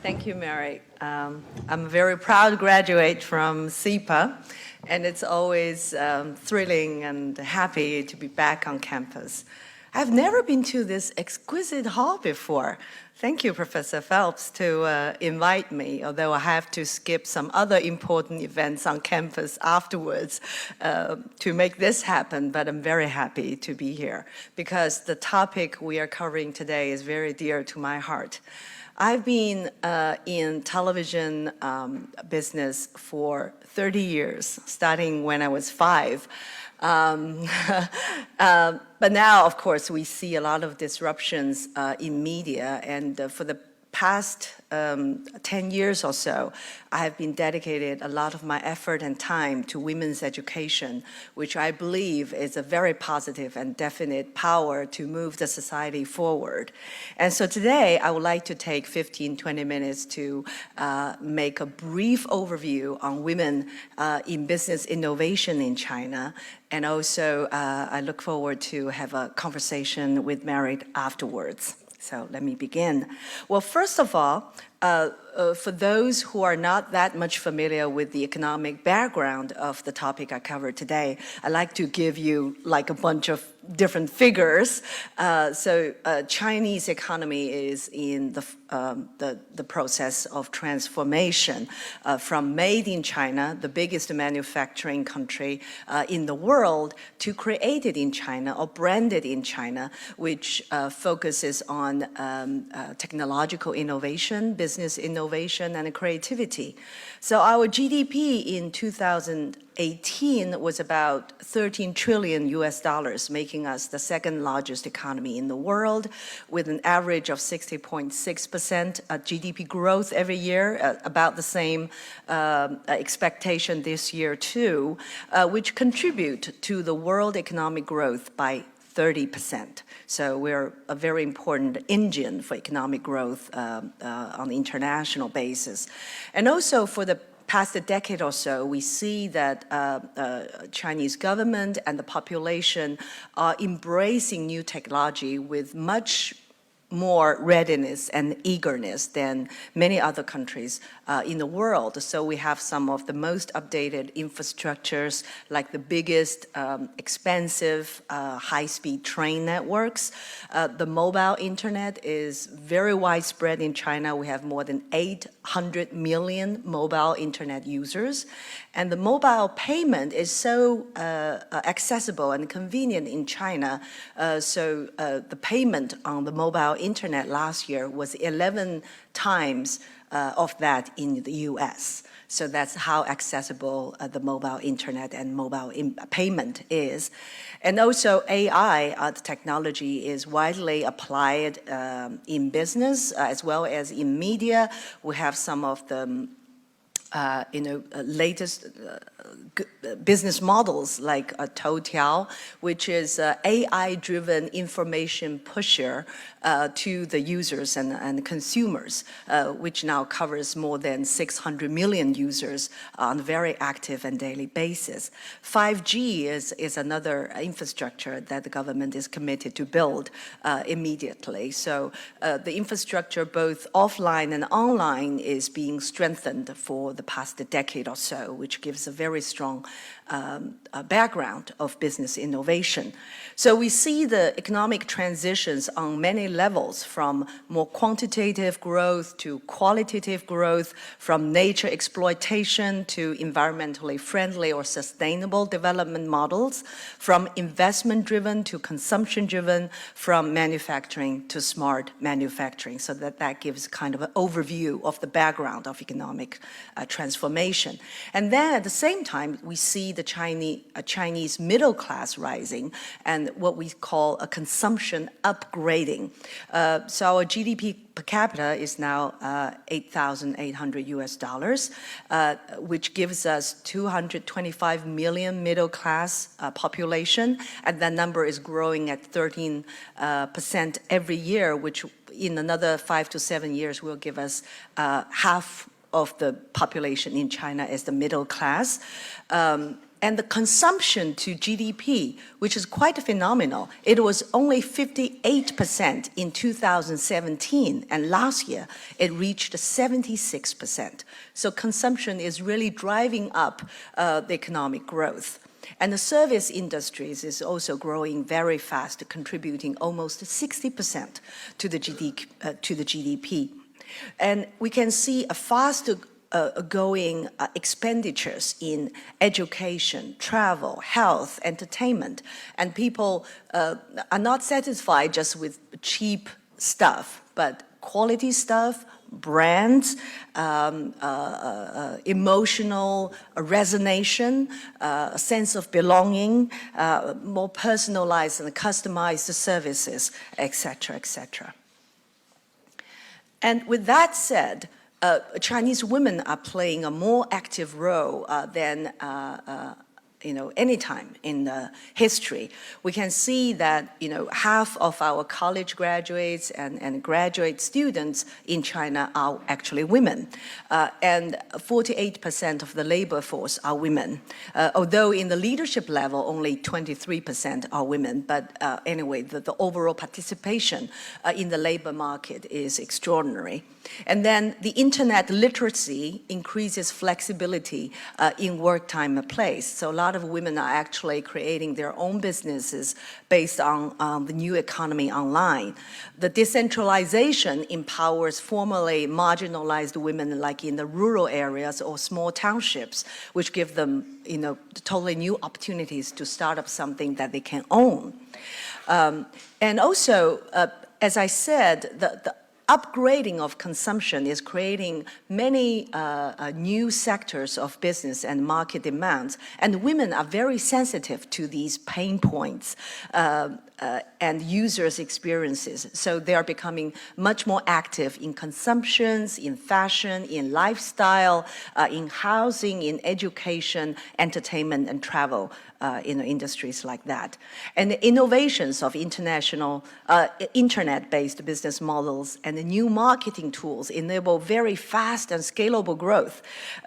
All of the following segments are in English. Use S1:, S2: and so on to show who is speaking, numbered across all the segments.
S1: Thank you, Mary. I'm a very proud graduate from SIPA, and it's always thrilling and happy to be back on campus. I've never been to this exquisite hall before. Thank you, Professor Phelps, to invite me, although I have to skip some other important events on campus afterwards to make this happen, but I'm very happy to be here because the topic we are covering today is very dear to my heart. I've been in television business for 30 years, starting when I was 5. But now, of course, we see a lot of disruptions in media, and for the past 10 years or so, I have been dedicated a lot of my effort and time to women's education, which I believe is a very positive and definite power to move the society forward. And so today, I would like to take 15-20 minutes to make a brief overview on women in business innovation in China. And also, I look forward to have a conversation with Mary afterwards. So let me begin. Well, first of all, for those who are not that much familiar with the economic background of the topic I covered today, I'd like to give you like a bunch of different figures. Chinese economy is in the process of transformation from made in China, the biggest manufacturing country in the world, to created in China or branded in China, which focuses on technological innovation, business innovation, and creativity. So our GDP in 2018 was about 13 trillion US dollars, making us the second largest economy in the world, with an average of 60.6% GDP growth every year, about the same expectation this year too, which contribute to the world economic growth by 30%. So we're a very important engine for economic growth on the international basis. And also for the past decade or so, we see that Chinese government and the population are embracing new technology with much more readiness and eagerness than many other countries in the world. So we have some of the most updated infrastructures, like the biggest expensive high-speed train networks. The mobile internet is very widespread in China. We have more than 800 million mobile internet users. And the mobile payment is so accessible and convenient in China. So the payment on the mobile internet last year was 11 times of that in the US. So that's how accessible the mobile internet and mobile payment is. And also AI, the technology is widely applied in business as well as in media. We have some of the latest business models like Toutiao, which is AI-driven information pusher to the users and consumers, which now covers more than 600 million users on a very active and daily basis. 5G is another infrastructure that the government is committed to build immediately. So the infrastructure, both offline and online, is being strengthened for the past decade or so, which gives a very strong background of business innovation. So we see the economic transitions on many levels, from more quantitative growth to qualitative growth, from nature exploitation to environmentally friendly or sustainable development models, from investment-driven to consumption-driven, from manufacturing to smart manufacturing. So that gives kind of an overview of the background of economic transformation. And then at the same time, we see the Chinese middle class rising and what we call a consumption upgrading. So our GDP per capita is now 8,800 US dollars, which gives us 225 million middle class population, and that number is growing at 13% every year, which in another 5 to 7 years will give us half of the population in China as the middle class. And the consumption to GDP, which is quite phenomenal, it was only 58% in 2017, and last year it reached 76%. So consumption is really driving up the economic growth. And the service industries is also growing very fast, contributing almost 60% to the GDP. And we can see a faster going expenditures in education, travel, health, entertainment, and people are not satisfied just with cheap stuff, but quality stuff, brands, emotional resonation, a sense of belonging, more personalized and customized services, etc., etc. And with that said, Chinese women are playing a more active role than any time in the history. We can see that half of our college graduates and graduate students in China are actually women, and 48% of the labor force are women. Although in the leadership level, only 23% are women, but anyway, the overall participation in the labor market is extraordinary. And then the internet literacy increases flexibility in work time and place. So a lot of women are actually creating their own businesses based on the new economy online. The decentralization empowers formerly marginalized women like in the rural areas or small townships, which give them totally new opportunities to start up something that they can own. And also, as I said, the upgrading of consumption is creating many new sectors of business and market demands, and women are very sensitive to these pain points and users' experiences. So they are becoming much more active in consumptions, in fashion, in lifestyle, in housing, in education, entertainment, and travel. In industries like that. And the innovations of internet-based business models and the new marketing tools enable very fast and scalable growth.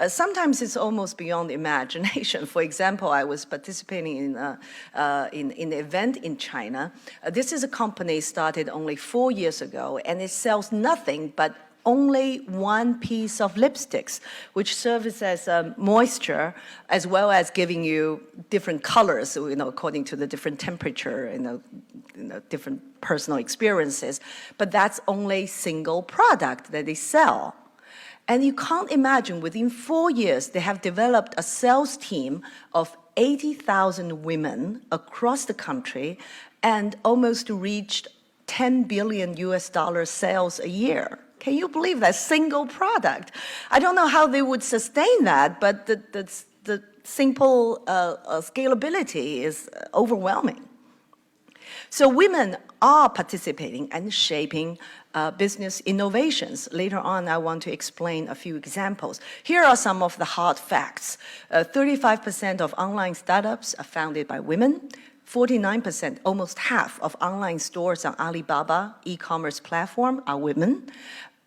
S1: Sometimes it's almost beyond imagination. For example, I was participating in an event in China. This is a company started only 4 years ago, and it sells nothing but only one piece of lipsticks, which serves as moisture, as well as giving you different colors, according to the different temperature, different personal experiences. But that's only single product that they sell. And you can't imagine, within 4 years, they have developed a sales team of 80,000 women across the country and almost reached $10 billion sales a year. Can you believe that single product? I don't know how they would sustain that, but the simple scalability is overwhelming. So women are participating and shaping business innovations. Later on, I want to explain a few examples. Here are some of the hard facts. 35% of online startups are founded by women. 49%, almost half of online stores on Alibaba e-commerce platform are women.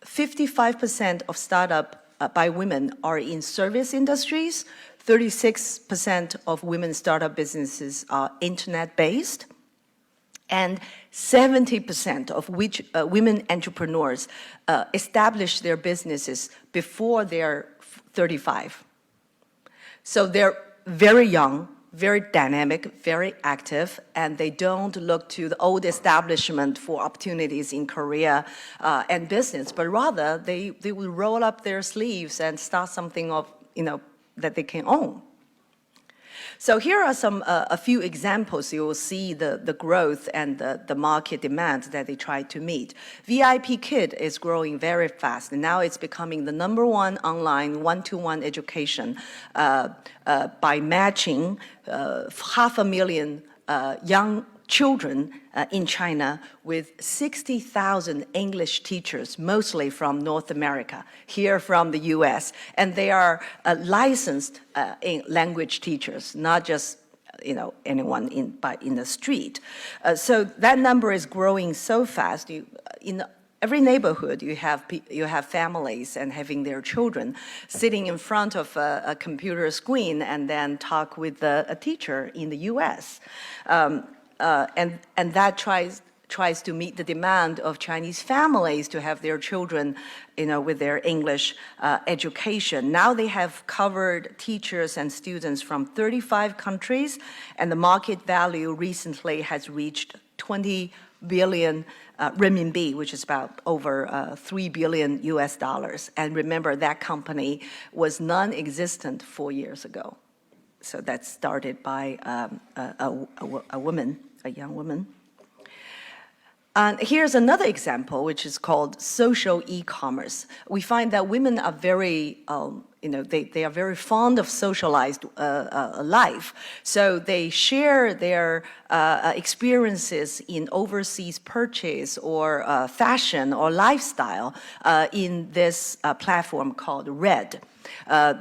S1: 55% of startup by women are in service industries. 36% of women startup businesses are internet-based. And 70% of which women entrepreneurs establish their businesses before they're 35. So they're very young, very dynamic, very active, and they don't look to the old establishment for opportunities in career and business, but rather they will roll up their sleeves and start something that they can own. So here are a few examples. You will see the growth and the market demand that they try to meet. VIP Kid is growing very fast, and now it's becoming the #1 online one-to-one education by matching 500,000 young children in China with 60,000 English teachers, mostly from North America, here from the US. And they are licensed language teachers, not just anyone in the street. So that number is growing so fast. every neighborhood, you have families and having their children sitting in front of a computer screen and then talk with a teacher in the U.S. And that tries to meet the demand of Chinese families to have their children, with their English education. Now they have covered teachers and students from 35 countries, and the market value recently has reached 20 billion renminbi, which is about over $3 billion US dollars. And remember, that company was non-existent 4 years ago. So that started by a woman, a young woman. And here's another example, which is called social e-commerce. We find that women are very, they are very fond of socialized life. So they share their experiences in overseas purchase or fashion or lifestyle in this platform called Red.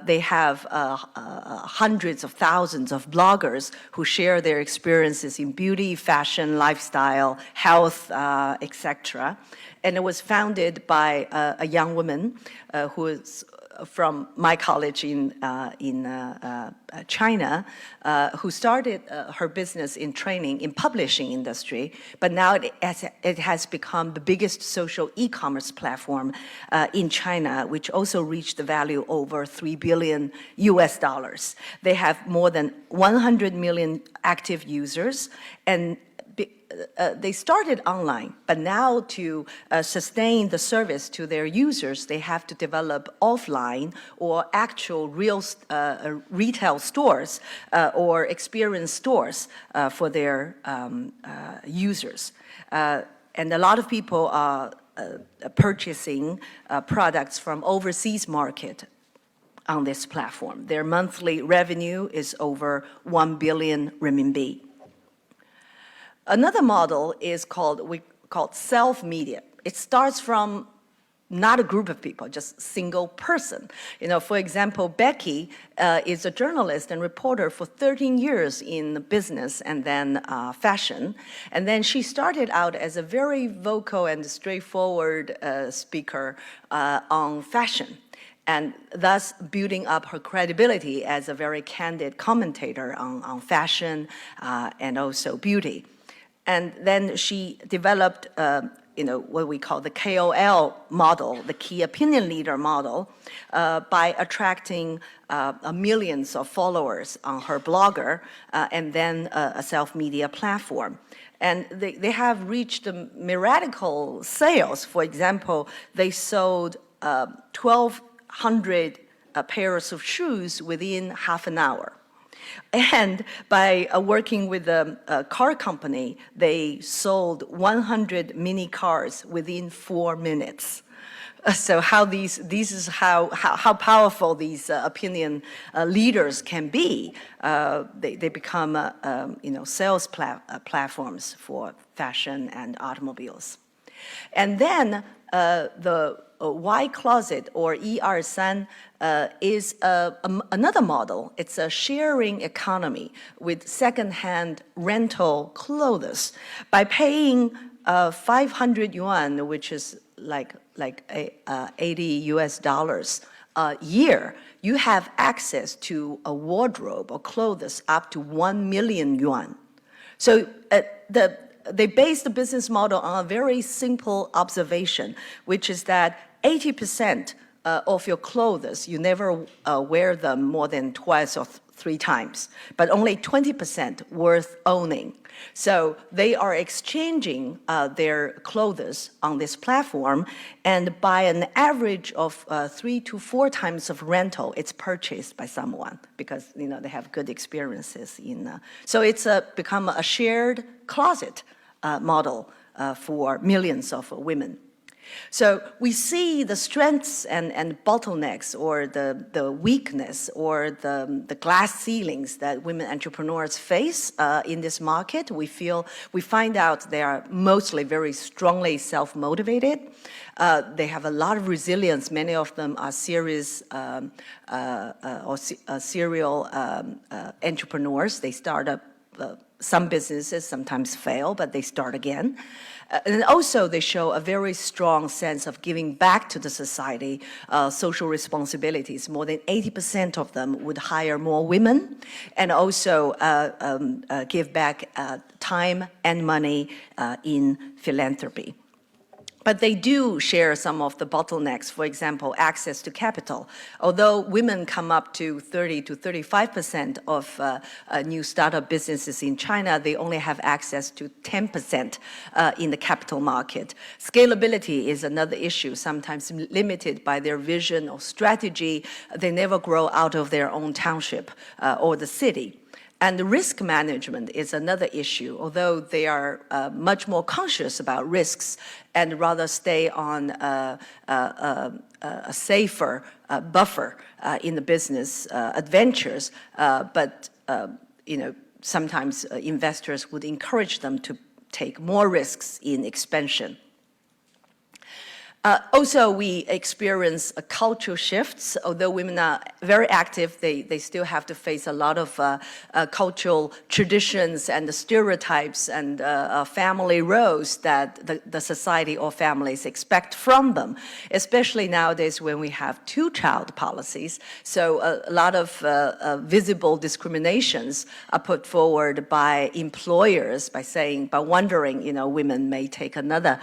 S1: They have hundreds of thousands of bloggers who share their experiences in beauty, fashion, lifestyle, health, etc. And it was founded by a young woman who is from my college in China, who started her business in training in publishing industry, but now it has become the biggest social e-commerce platform in China, which also reached the value over $3 billion US dollars. They have more than 100 million active users, and they started online, but now to sustain the service to their users, they have to develop offline or actual real retail stores or experience stores for their users. And a lot of people are purchasing products from overseas market on this platform. Their monthly revenue is over 1 billion renminbi. Another model is called self-media. It starts from not a group of people, just single person. For example, Becky is a journalist and reporter for 13 years in business and then fashion. And then she started out as a very vocal and straightforward speaker on fashion, and thus building up her credibility as a very candid commentator on fashion and also beauty. And then she developed, what we call the KOL model, the key opinion leader model, by attracting millions of followers on her blogger and then a self-media platform. And they have reached miracle sales. For example, they sold 1,200 pairs of shoes within half an hour. And by working with a car company, they sold 100 mini cars within 4 minutes. So this is how powerful these opinion leaders can be. They become sales platforms for fashion and automobiles. And then the Y Closet or ER3 is another model. It's a sharing economy with secondhand rental clothes. By paying 500 yuan, which is like 80 US dollars a year, you have access to a wardrobe or clothes up to 1 million yuan. So they base the business model on a very simple observation, which is that 80% of your clothes, you never wear them more than twice or 3 times, but only 20% worth owning. So they are exchanging their clothes on this platform, and by an average of 3 to 4 times of rental, it's purchased by someone because they have good experiences in. So it's become a shared closet model for millions of women. So we see the strengths and bottlenecks or the weakness or the glass ceilings that women entrepreneurs face in this market. We find out they are mostly very strongly self-motivated. They have a lot of resilience. Many of them are serial entrepreneurs. They start up some businesses, sometimes fail, but they start again. And also they show a very strong sense of giving back to the society, social responsibilities. More than 80% of them would hire more women, and also give back time and money in philanthropy. But they do share some of the bottlenecks, for example, access to capital. Although women come up to 30 to 35% of new startup businesses in China, they only have access to 10% in the capital market. Scalability is another issue, sometimes limited by their vision or strategy. They never grow out of their own township or the city. And the risk management is another issue, although they are much more conscious about risks and rather stay on a safer buffer in the business adventures. But sometimes investors would encourage them to take more risks in expansion. Also, we experience cultural shifts. Although women are very active, they still have to face a lot of cultural traditions and the stereotypes and family roles that the society or families expect from them, especially nowadays when we have two-child policies. So a lot of visible discriminations are put forward by employers by wondering, women may take another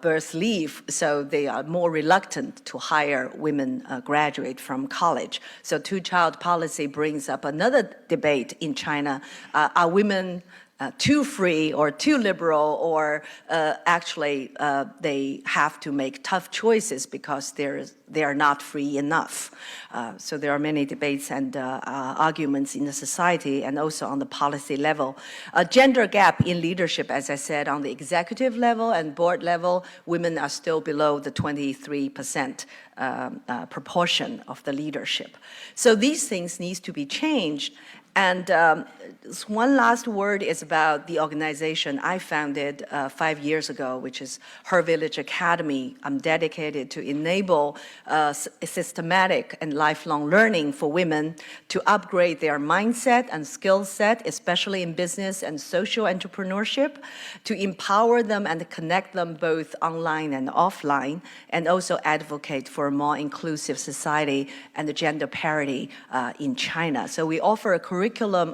S1: birth leave. So they are more reluctant to hire women graduate from college. So two-child policy brings up another debate in China. Are women too free or too liberal, or actually they have to make tough choices because they are not free enough? So there are many debates and arguments in the society and also on the policy level. A gender gap in leadership, as I said, on the executive level and board level, women are still below the 23% proportion of the leadership. So these things need to be changed. And one last word is about the organization I founded 5 years ago, which is Her Village Academy. I'm dedicated to enable systematic and lifelong learning for women to upgrade their mindset and skill set, especially in business and social entrepreneurship, to empower them and connect them both online and offline, and also advocate for a more inclusive society and gender parity in China. So we offer a curriculum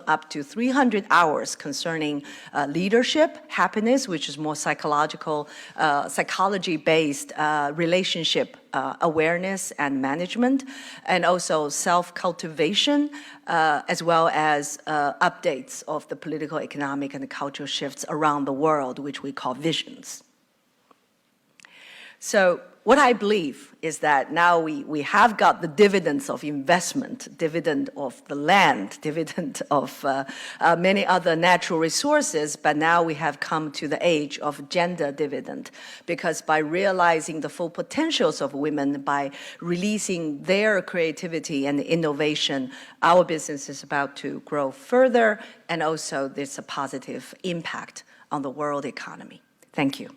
S1: up to 300 hours concerning leadership, happiness, which is more psychology-based relationship awareness and management, and also self-cultivation, as well as updates of the political, economic, and cultural shifts around the world, which we call visions. So what I believe is that now we have got the dividends of investment, dividend of the land, dividend of many other natural resources, but now we have come to the age of gender dividend, because by realizing the full potentials of women, by releasing their creativity and innovation, our business is about to grow further, and also there's a positive impact on the world economy. Thank you.